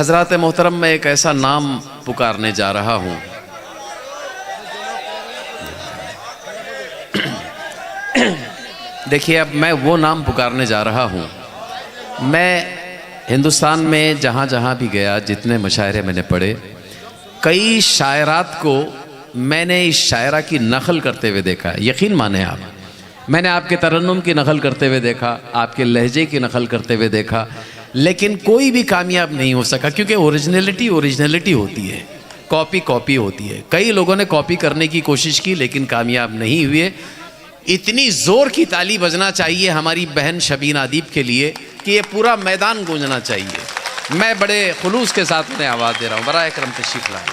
हजरात मोहतरम, मैं एक ऐसा नाम पुकारने जा रहा हूँ। देखिए, अब मैं वो नाम पुकारने जा रहा हूँ। मैं हिंदुस्तान में जहाँ जहाँ भी गया, जितने मशायरे मैंने पढ़े, कई शायरात को मैंने इस शायरा की नकल करते हुए देखा। यकीन माने आप, मैंने आपके तरन्नुम की नकल करते हुए देखा, आपके लहजे की नकल करते हुए देखा, लेकिन कोई भी कामयाब नहीं हो सका, क्योंकि ओरिजिनलिटी होती है, कॉपी होती है। कई लोगों ने कॉपी करने की कोशिश की लेकिन कामयाब नहीं हुए। इतनी ज़ोर की ताली बजना चाहिए हमारी बहन शबीन अदीब के लिए कि ये पूरा मैदान गूंजना चाहिए। मैं बड़े खुलूस के साथ उन्हें आवाज़ दे रहा हूँ। बराए करम तशरीफ लाएं।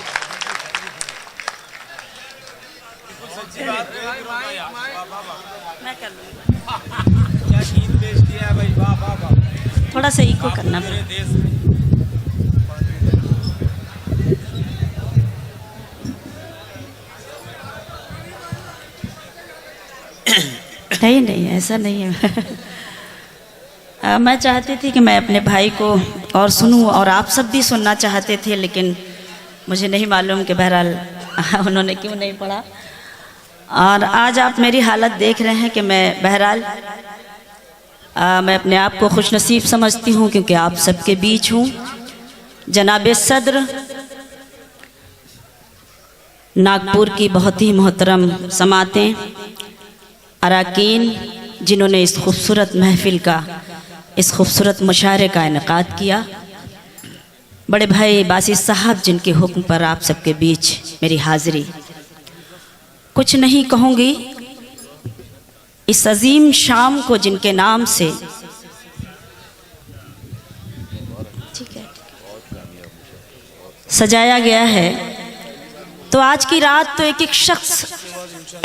थोड़ा सा इको करना नहीं, ऐसा नहीं है। मैं चाहती थी कि मैं अपने भाई को और सुनूं, और आप सब भी सुनना चाहते थे, लेकिन मुझे नहीं मालूम कि बहरहाल उन्होंने क्यों नहीं पढ़ा। और आज आप मेरी हालत देख रहे हैं कि मैं बहरहाल मैं अपने आप को खुशनसीब समझती हूँ, क्योंकि आप सबके बीच हूँ। जनाब सदर नागपुर की बहुत ही मोहतरम समातें, अराकीन, जिन्होंने इस खूबसूरत महफिल का, इस खूबसूरत मुशायरे का इनेकाद किया, बड़े भाई बासित साहब, जिनके हुक्म पर आप सबके बीच मेरी हाज़िरी। कुछ नहीं कहूँगी, इस अजीम शाम को जिनके नाम से सजाया गया है, तो आज की रात तो एक एक शख्स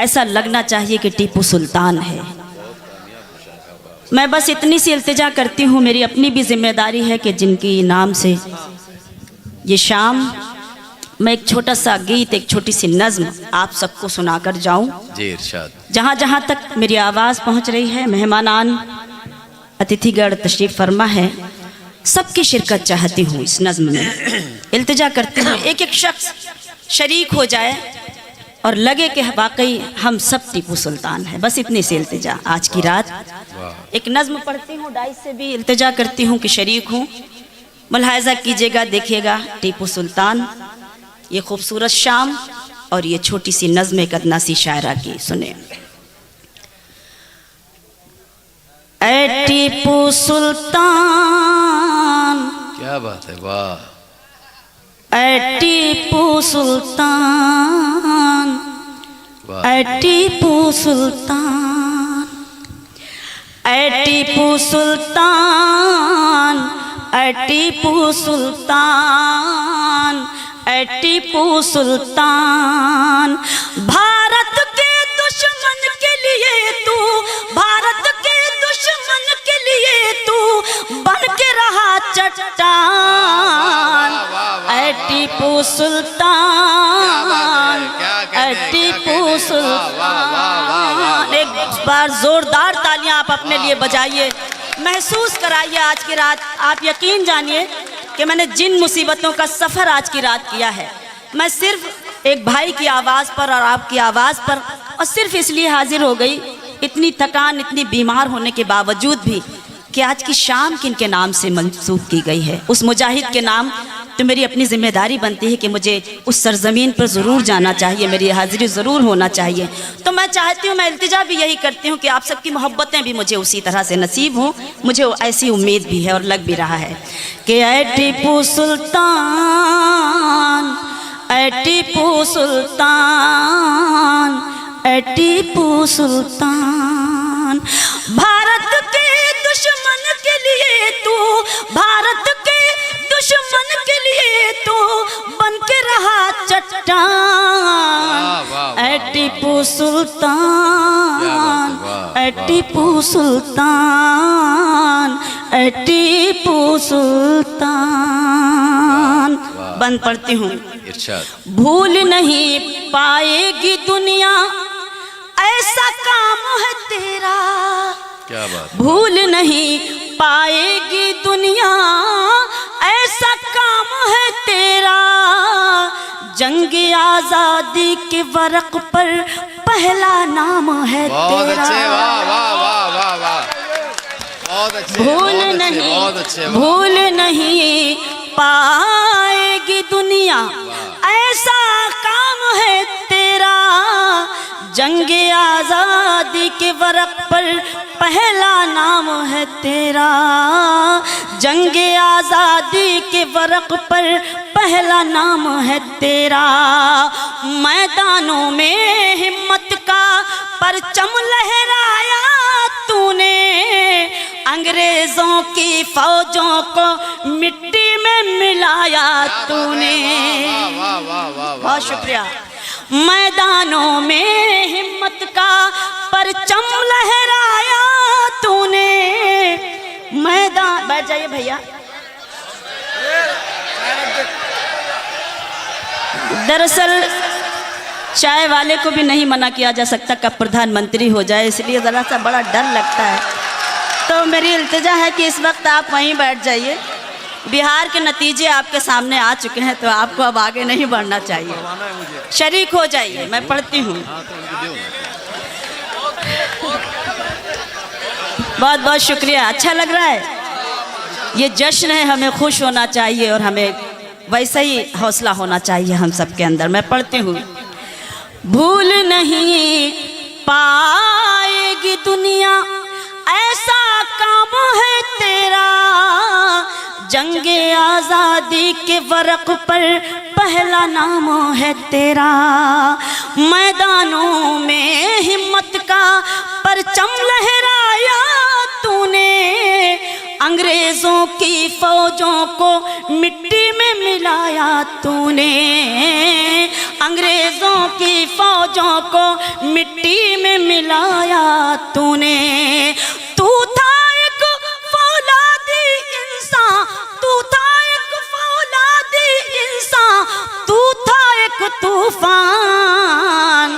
ऐसा लगना चाहिए कि टीपू सुल्तान है। मैं बस इतनी सी इल्तिजा करती हूँ, मेरी अपनी भी जिम्मेदारी है कि जिनकी नाम से ये शाम, मैं एक छोटा सा गीत, एक छोटी सी नज़्म आप सबको सुनाकर जाऊं। जी इरशाद। जहाँ जहाँ तक मेरी आवाज़ पहुँच रही है, मेहमानान अतिथिगण तशरीफ़ फरमा है, सबकी शिरकत चाहती हूँ इस नज़्म में। इल्तिजा करती हूँ एक एक शख्स शरीक हो जाए और लगे कि वाकई हम सब टीपू सुल्तान हैं। बस इतनी सी इल्तिजा आज की रात। एक नज़्म पढ़ती हूँ, डाइस से भी इल्तिजा करती हूँ कि शरीक हूँ। मुलाहिज़ा कीजिएगा, देखिएगा टीपू सुल्तान, ये खूबसूरत शाम और ये छोटी सी नज़्म एक अदनासी शायरा की सुने। ऐ टीपू सुल्तान, क्या बात है, वाह। ऐ टीपू सुल्तान, ऐ टीपू सुल्तान, ऐ टीपू सुल्तान, ऐ टीपू सुल्तान, ऐ टीपू सुल्तान, भारत के दुश्मन के लिए तू, भारत के दुश्मन के लिए तू बन के रहा चट्टान। ऐ टीपू सुल्तान, ऐ टीपू सुल्तान। एक बार जोरदार तालियां आप अपने लिए बजाइए, महसूस कराइए आज की रात। आप यकीन जानिए कि मैंने जिन मुसीबतों का सफ़र आज की रात किया है, मैं सिर्फ एक भाई की आवाज़ पर और आपकी आवाज़ पर, और सिर्फ इसलिए हाजिर हो गई, इतनी थकान, इतनी बीमार होने के बावजूद भी, कि आज की शाम किन के नाम से मंसूब की गई है, उस मुजाहिद के नाम। तो मेरी अपनी जिम्मेदारी बनती है कि मुझे उस सरजमीन पर ज़रूर जाना चाहिए, मेरी हाज़िरी ज़रूर होना चाहिए। तो मैं चाहती हूँ, मैं इल्तिजा भी यही करती हूँ कि आप सबकी मोहब्बतें भी मुझे उसी तरह से नसीब हों। मुझे ऐसी उम्मीद भी है और लग भी रहा है कि ऐ टीपू सुल्तान, ऐ टीपू सुल्तान, ऐ टीपू सुल्तान, भारत के दुश्मन के लिए तू, भारत के दुश्मन के लिए तू बन के रहा चट्टान। ऐ टीपू सुल्तान, ऐ टीपू सुल्तान, ऐ टीपू सुल्तान। बंद पढ़ती हूँ। भूल नहीं पाएगी दुनिया ऐसा काम है तेरा, क्या बात। भूल नहीं पाएगी दुनिया ऐसा काम है तेरा, जंग आजादी के वरक पर पहला नाम है बहुत तेरा। अच्छे, वाह वाह वाह वाह वाह, बहुत अच्छे, भूल बहुत अच्छे, नहीं, बहुत अच्छे, वाह। भूल नहीं पाएगी दुनिया, ऐसा काम है तेरा, जंग आजादी के वरक पर पहला नाम है तेरा, जंग आजादी के वरक पर पहला नाम है तेरा। मैदानों में हिम्मत का परचम लहराया तूने, अंग्रेजों की फौजों को मिट्टी में मिलाया तूने। वाह वाह वाह, बहुत शुक्रिया। मैदानों में हिम्मत का परचम लहराया तूने, मैदान। बैठ जाइए भैया। दरअसल चाय वाले को भी नहीं मना किया जा सकता कब प्रधानमंत्री हो जाए, इसलिए ज़रा सा बड़ा डर लगता है। तो मेरी इल्तिजा है कि इस वक्त आप वहीं बैठ जाइए। बिहार के नतीजे आपके सामने आ चुके हैं, तो आपको अब आगे नहीं बढ़ना चाहिए, शरीक हो जाइए। मैं पढ़ती हूँ। बहुत बहुत शुक्रिया। अच्छा लग रहा है, ये जश्न है, हमें खुश होना चाहिए और हमें वैसा ही हौसला होना चाहिए हम सबके अंदर। मैं पढ़ती हूँ। भूल नहीं पाएगी दुनिया, ऐसा काम है तेरा, जंग आजादी के वरक पर पहला नाम है तेरा। मैदानों में हिम्मत का परचम लहराया तूने, अंग्रेजों की फौजों को मिट्टी में मिलाया तूने, अंग्रेजों की फौजों को मिट्टी में मिलाया तूने। तू था एक फौलादी इंसान, तू था एक फौलादी इंसान, तू था एक तूफान,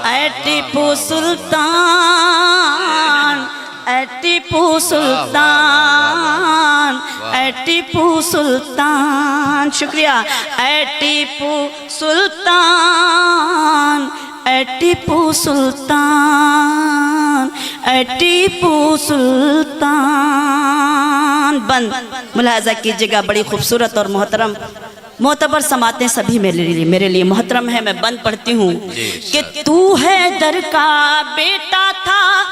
ऐ टीपू सुल्तान, ऐ टीपू सुल्तान, ऐ टीपू सुल्तान। शुक्रिया। ऐ टीपू सुल्तान, ऐ टीपू सुल्तान, ऐ टीपू सुल्तान। बंद। मुलाहाजा कीजिएगा, बड़ी खूबसूरत और मोहतरम मोतबर समातें सभी मेरे लिए मोहतरम है। मैं बंद पढ़ती हूँ कि तू है दर का बेटा था,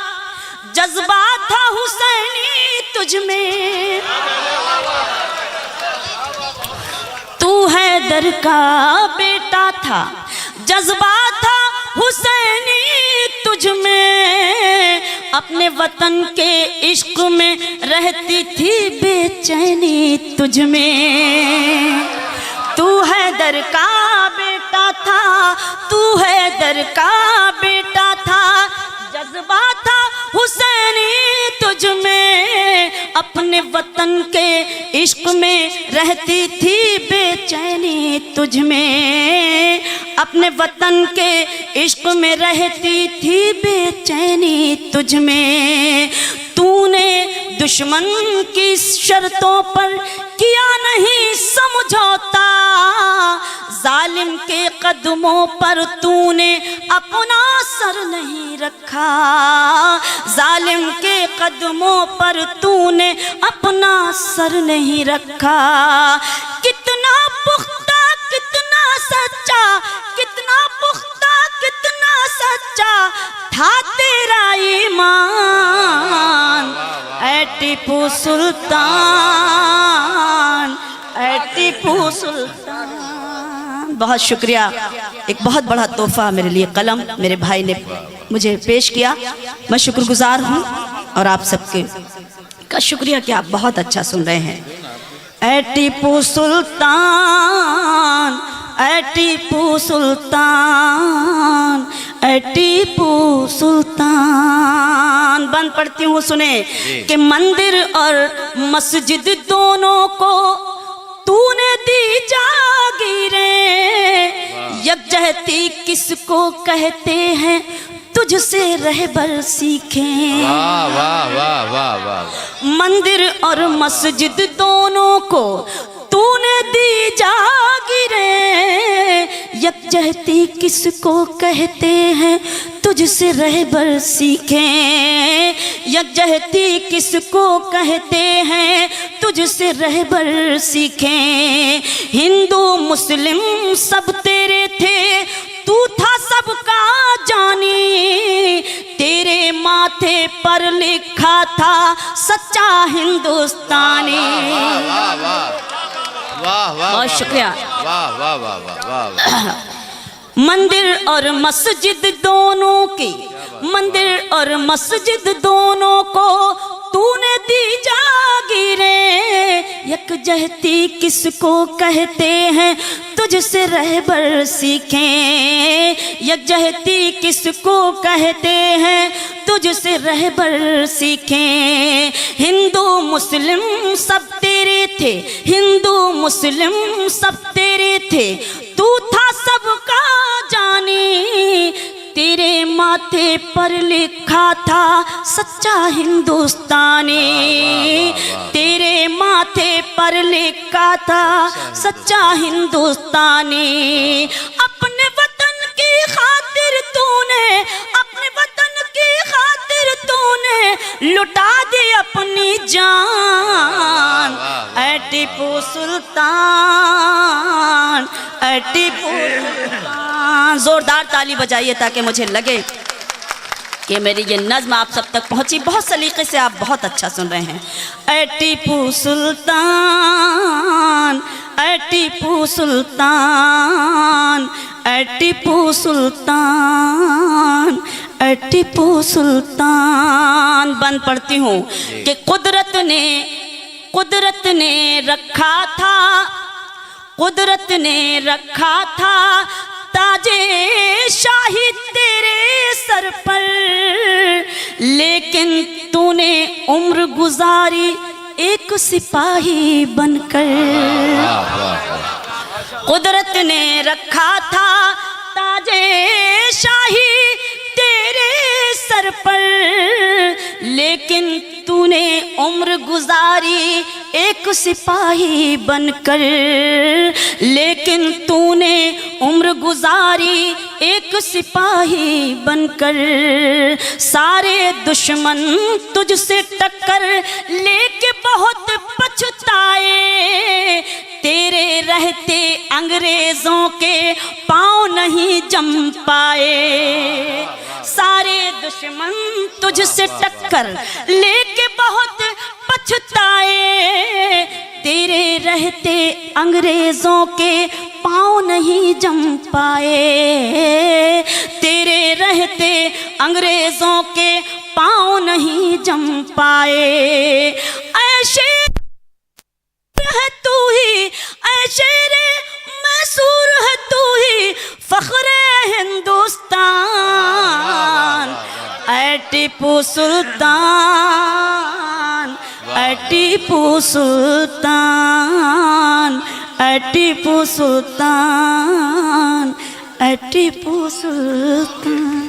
जज्बा था हुसैनी तुझ में, तू है दर का बेटा था, जज्बा था हुसैनी तुझ में, अपने वतन के इश्क में रहती थी बेचैनी तुझ में। तू है दर का बेटा था, तू है दर का बेटा था, जज्बा था हुसैनी तुझ में, अपने वतन के इश्क में रहती थी बेचैनी तुझ में, अपने वतन के इश्क में रहती थी बेचैनी तुझ में। तूने दुश्मन की शर्तों पर किया नहीं समझौता, जालिम के कदमों पर तूने अपना सर नहीं रखा, जालिम के कदमों पर तूने अपना सर नहीं रखा। कितना पुख्ता, कितना सच्चा, कितना पुख्ता, कितना सच्चा था तेरा ईमान, ऐ टीपू सुल्तान, ऐ टीपू सुल्तान। बहुत शुक्रिया। एक बहुत बड़ा तोहफा मेरे लिए कलम मेरे भाई ने मुझे पेश किया। मैं शुक्रगुजार हूँ और आप सबके का शुक्रिया कि आप बहुत अच्छा सुन रहे हैं। ऐ टीपू सुल्तान, ऐ टीपू सुल्तान, ऐ टीपू सुल्तान। बंद पढ़ती हूँ, सुने कि मंदिर और मस्जिद दोनों को तूने दी जागीरें, यकजहती किसको कहते हैं तुझसे रहबर सीखें। वाह वाह वाह वाह वाह। मंदिर और मस्जिद दोनों को तूने दी जागीरें, यकजहती किसको कहते हैं तुझसे रहबर सीखें। यकजहती किसको कहते हैं तुझसे रहबर सीखें। हिंदू मुस्लिम सब तेरे थे, तू था सबका जानी, तेरे माथे पर लिखा था सच्चा हिंदुस्तानी। वाह वाह वाह वाह, बहुत शुक्रिया। वाह वाह वाह वाह वाह। मंदिर और मस्जिद दोनों की, मंदिर और मस्जिद दोनों को तूने दी जागीरें। यकजहती किसको कहते हैं तुझसे रहबर सीखें। यकजहती किसको कहते हैं तुझसे रहबर सीखें। हिंदू मुस्लिम सब तेरे थे, हिंदू मुस्लिम सब तेरे थे, तू था सबका जानी, तेरे माथे पर लिखा था सच्चा हिंदुस्तानी। तेरे माथे पर लिखा था सच्चा हिंदुस्तानी। अपने वतन की खातिर तूने, अपने वतन की खातिर तूने लुटा दी अपनी जान। ऐ टीपू सुल्तान, ऐ टीपू सुल्तान। जोरदार ताली बजाइए ताकि मुझे लगे कि मेरी ये नज़्म आप सब तक पहुंची। बहुत सलीके से आप बहुत अच्छा सुन रहे हैं। ऐ टीपू सुल्तान, ऐ टीपू सुल्तान, ऐ टीपू सुल्तान, ऐ टीपू सुल्तान। बंद पढ़ती हूँ कि कुदरत ने रखा था, कुदरत ने रखा था ताजे शाही तेरे सर पर, लेकिन तूने उम्र गुजारी एक सिपाही बनकर। कुदरत ने रखा था ताजे शाही तेरे सर पर, लेकिन तूने उम्र गुजारी एक सिपाही बनकर। लेकिन तूने उम्र गुजारी एक सिपाही बनकर। सारे दुश्मन तुझसे टक्कर लेके बहुत पछताए, तेरे रहते अंग्रेजों के पाँव नहीं जम पाए। सारे दुश्मन तुझसे टक्कर लेके बहुत पछताए, तेरे रहते अंग्रेजों के पाँव नहीं जम पाए। तेरे रहते अंग्रेजों के पाँव नहीं जम पाए। ऐसे है तू ही, ऐसे रे मैसूर है तू ही, फख्रे हिंदुस्तान। ऐ टीपू सुल्तान, ऐ टीपू सुल्तान, ऐ टीपू सुल्तान, ऐ टीपू सुल्तान।